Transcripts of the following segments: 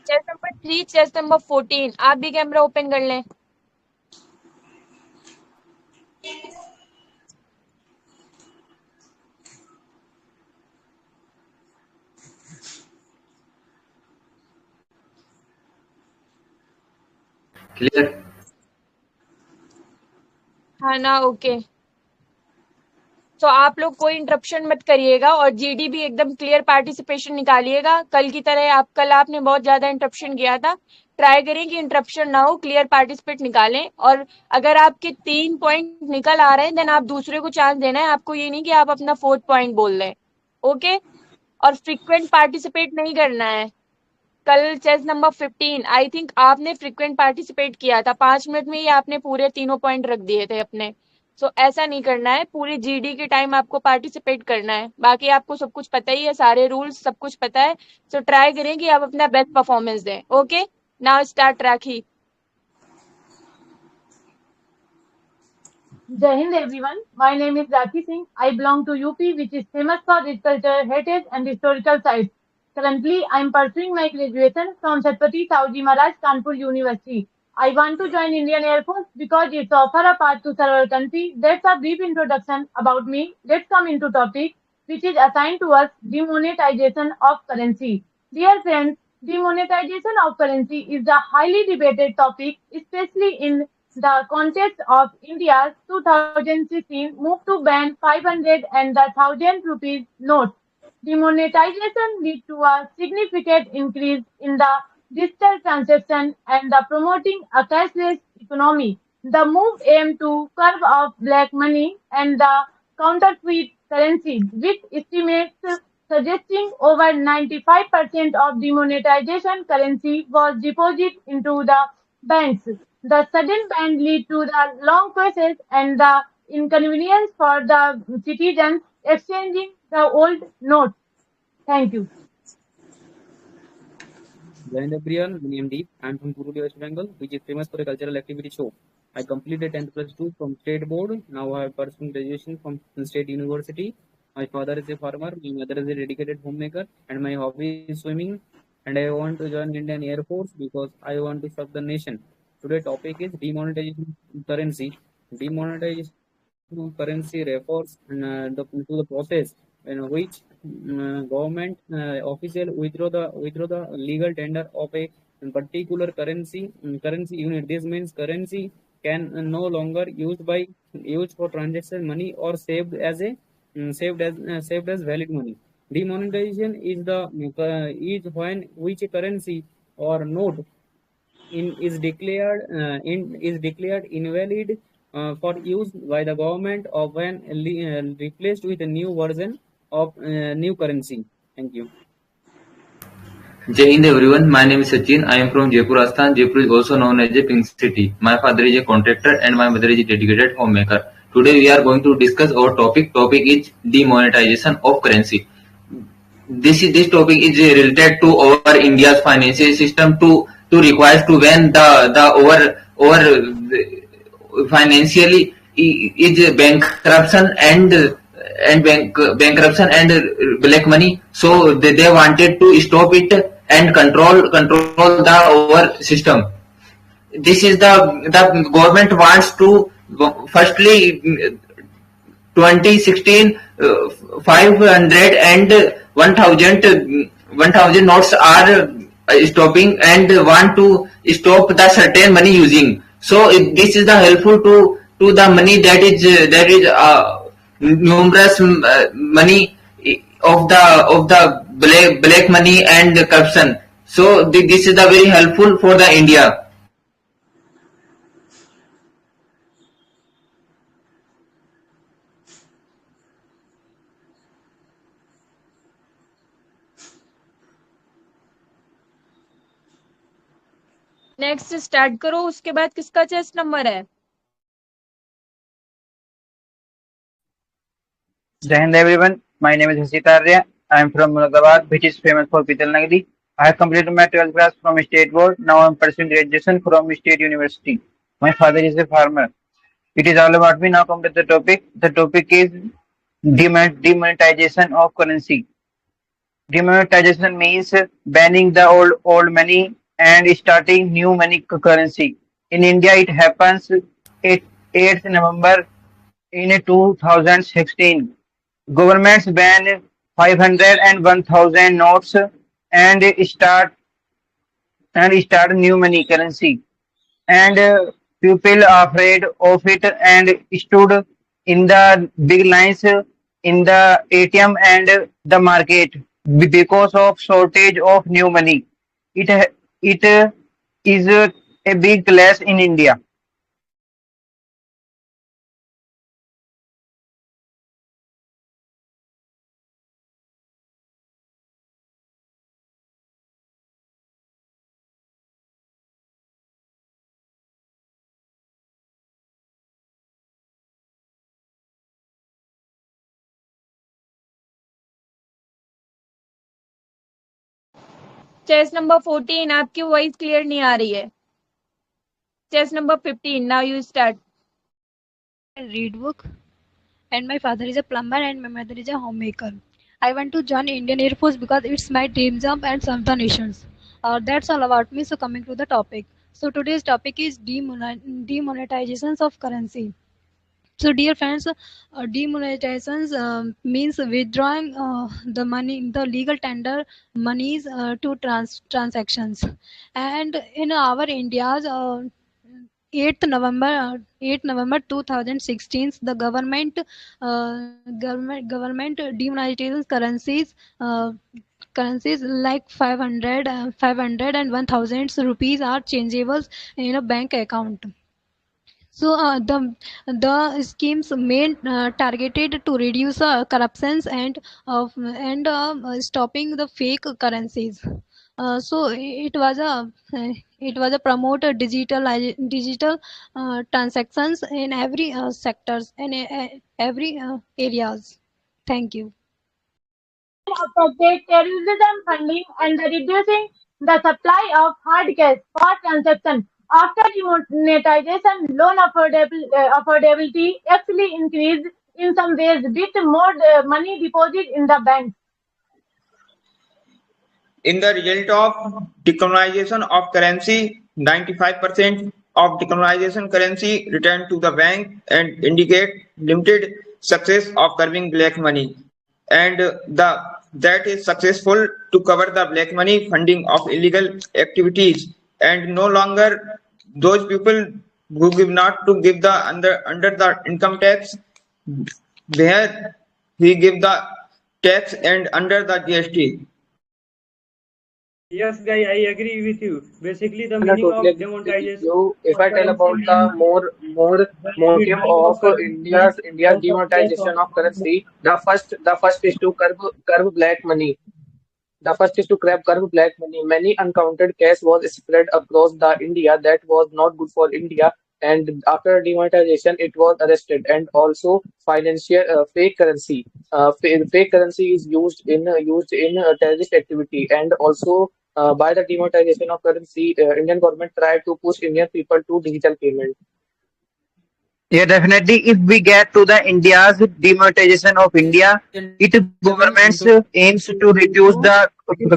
Chest number 3, chess number 14। आप भी camera open कर लें। क्लियर। हाँ ना, ओके। तो आप लोग कोई इंटरप्शन मत करिएगा और जीडी भी एकदम क्लियर पार्टिसिपेशन निकालिएगा। कल आपने बहुत ज्यादा इंटरप्शन किया था। ट्राई करें कि इंटरप्शन ना हो, क्लियर पार्टिसिपेट निकालें। और अगर आपके 3 पॉइंट निकल आ रहे हैं देन आप दूसरे को चांस देना है। आपको ये नहीं कि आप अपना 4th पॉइंट बोल दें। ओके। और फ्रिक्वेंट पार्टिसिपेट नहीं करना है। कल चेस नंबर 15 आई थिंक आपने फ्रिक्वेंट पार्टिसिपेट किया था, 5 मिनट में ही आपने पूरे तीनों पॉइंट रख दिए थे अपने। सो ऐसा नहीं करना है, पूरी जीडी के टाइम आपको पार्टिसिपेट करना है। बाकी आपको सब कुछ पता ही है, सारे रूल्स सब कुछ पता है। सो ट्राई करें कि आप अपना बेस्ट परफॉर्मेंस दें। Okay, now start rakhi. Jai Hind everyone. My name is Rakhi Singh. I belong to UP, which is famous for its culture, heritage, and historical sites. Currently, I am pursuing my graduation from Chhatrapati Savaji Maharaj Kanpur University. I want to join Indian Air Force because it's offer a path to serve our country. That's a brief introduction about me. Let's come into topic, which is assigned to us: demonetization of currency. Dear friends, demonetization of currency is a highly debated topic, especially in the context of India's 2016 move to ban 500 and the 1000 rupees notes. Demonetization led to a significant increase in the digital transaction and the promoting a cashless economy. The move aimed to curb off black money and the counterfeit currency, with estimates suggesting over 95% of demonetization currency was deposited into the banks. The sudden ban led to the long process and the inconvenience for the citizens exchanging the old notes. Thank you. Joined everyone, my name Deep. I'm from Purulia, West Bengal, which is famous for a cultural activity show. I completed 10th plus 2 from State Board. Now I am pursuing graduation from State University. My father is a farmer, my mother is a dedicated homemaker, and my hobby is swimming. And I want to join Indian Air Force because I want to serve the nation. Today topic is demonetization of currency. Demonetization of currency refers to the process in which government official withdraw the legal tender of a particular currency unit. This means currency can no longer used for transaction money or saved as valid money. Demonetization is when which currency or note is declared invalid for use by the government or when replaced with a new version of new currency. Thank you. Jai Hind everyone. My name is Sachin. I am from Jaipur, Rajasthan. Jaipur is also known as a pink city. My father is a contractor and my mother is a dedicated homemaker. Today we are going to discuss our topic. Topic is demonetization of currency. This topic is related to our India's financial system to requires to when the over financially is bankruption and bankruption and black money. So they wanted to stop it and control the over system. This is the government wants to firstly 2016 500 and 1000 notes are stopping and want to stop the certain money using. So this is the helpful to the money that is numerous money of the black money and corruption. So this is the very helpful for the India. Next start करो। उसके बाद किसका chest number है? Jai Hind everyone. My name is Hasita Arya. I am from Muradabad, which is famous for Pital Nagari. I have completed my 12th class from State Board. Now I am pursuing graduation from State University. My father is a farmer. It is all about me. Now come to the topic. The topic is demonetization of currency. Demonetization means banning the old money and starting new money currency. In India, it happens 8th November in 2016. Governments ban 500 and 1000 notes and start new money currency. And people are afraid of it and stood in the big lines in the ATM and the market because of shortage of new money. It is a big clash in India. Chess number 14, आपकी voice clear नहीं आ रही है. Chess number 15, now you start. Read book, and my father is a plumber and my mother is a homemaker. I want to join Indian Air Force because it's my dream job and serve the nations. That's all about me. So coming to the topic. So today's topic is demonetizations of currency. So dear friends, demonetizations means withdrawing the money, the legal tender monies to transactions. And in our India's 8th November 2016, the government demonetizes currencies like 500 and 1000 rupees are changeable in a bank account. So the schemes main targeted to reduce corruptions and stopping the fake currencies. So it was a promote digital transactions in every sectors and every areas. Thank you. Affected terrorism funding and reducing the supply of hard cash for transaction. After demonetization, loan affordability actually increased in some ways, with more money deposited in the banks. In the result of decolonization of currency, 95% of decolonization currency returned to the bank and indicate limited success of curbing black money. And that is successful to cover the black money funding of illegal activities, and no longer those people who give not to give the under the income tax, where we give the tax and under the GST. Yes, guy, I agree with you. Basically, the I meaning totally of agree with demonetization you. If I tell currency about the more motive of India's demonetization of currency, the first is to curb black money. The first is to curb black money. Many uncounted cash was spread across the India that was not good for India. And after demonetization, it was arrested. And also financial fake currency. Fake currency is used in terrorist activity. And also by the demonetization of currency, Indian government tried to push Indian people to digital payment. Yeah, definitely. If we get to the India's demonetization of India, it governments aims to reduce the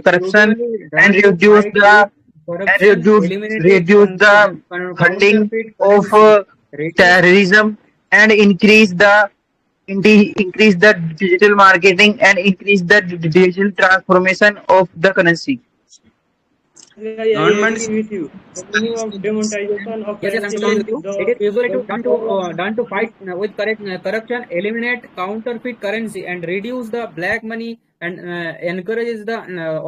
corruption usually and done to fight with corruption, eliminated reduce the funding counterfeit of currency, reduce terrorism and increase the digital marketing and increase the digital transformation of the currency. I Governments agree with you. The meaning of demonetization of Yes, I'm currency agree is with you. the It is usually the done to fight with corruption, eliminate counterfeit currency, and reduce the black money, and encourages the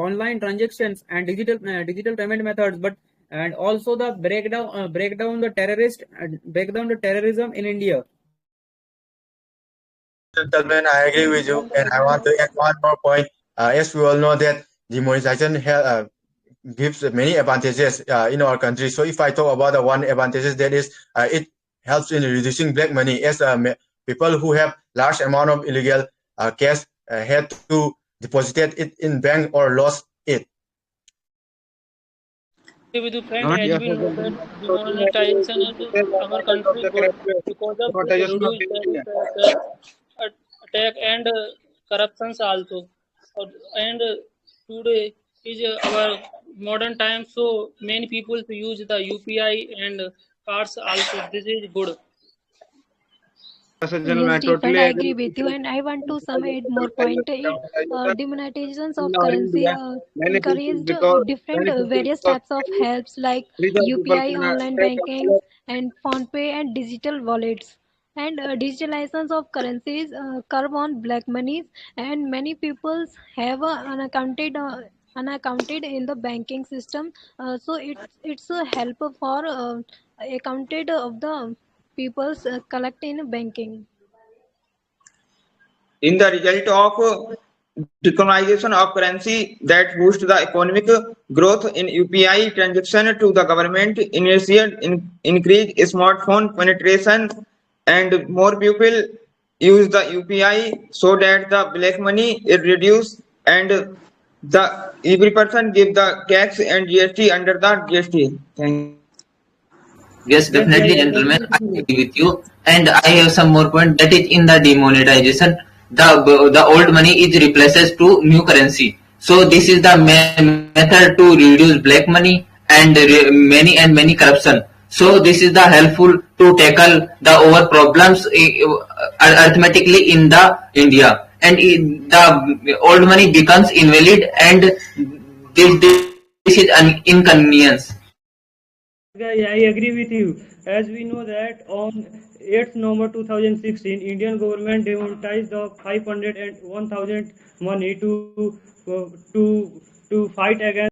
online transactions and digital payment methods. But and also the break down the terrorism in India. Gentlemen, I agree with you, and I want to add one more point. As we all know that demonetization gives many advantages in our country. So if I talk about the one advantages, that is it helps in reducing black money, as people who have large amount of illegal cash had to deposit it in bank or lost it. With you, friend, not as yes, we know that demonetization is our country good because of it reduce terrorist attack and corruptions also. And today is our modern time, so many people use the UPI and cards also. This is good. Yes, Stephen, I agree with you, and I want to some add more point. Demonetizations of currency encouraged different various types of helps like UPI, online banking, and PhonePe and digital wallets. And digitalizations of currencies curb on black monies, and many people have unaccounted in the banking system. So it's a help for accounted of the people's collect in banking. In the result of decolonization of currency that boost the economic growth in UPI transaction to the government initiated increase smartphone penetration and more people use the UPI so that the black money is reduced and the every person give the tax and GST under the GST. Thank you. Yes, definitely, gentlemen. I agree with you. And I have some more point that is in the demonetization, the old money is replaces to new currency. So this is the method to reduce black money and many corruption. So this is the helpful to tackle the over problems arithmetically in the India. And the old money becomes invalid and this is an inconvenience. I agree with you. As we know that on 8th November 2016, Indian government demonetized the 500 and 1000 money to fight against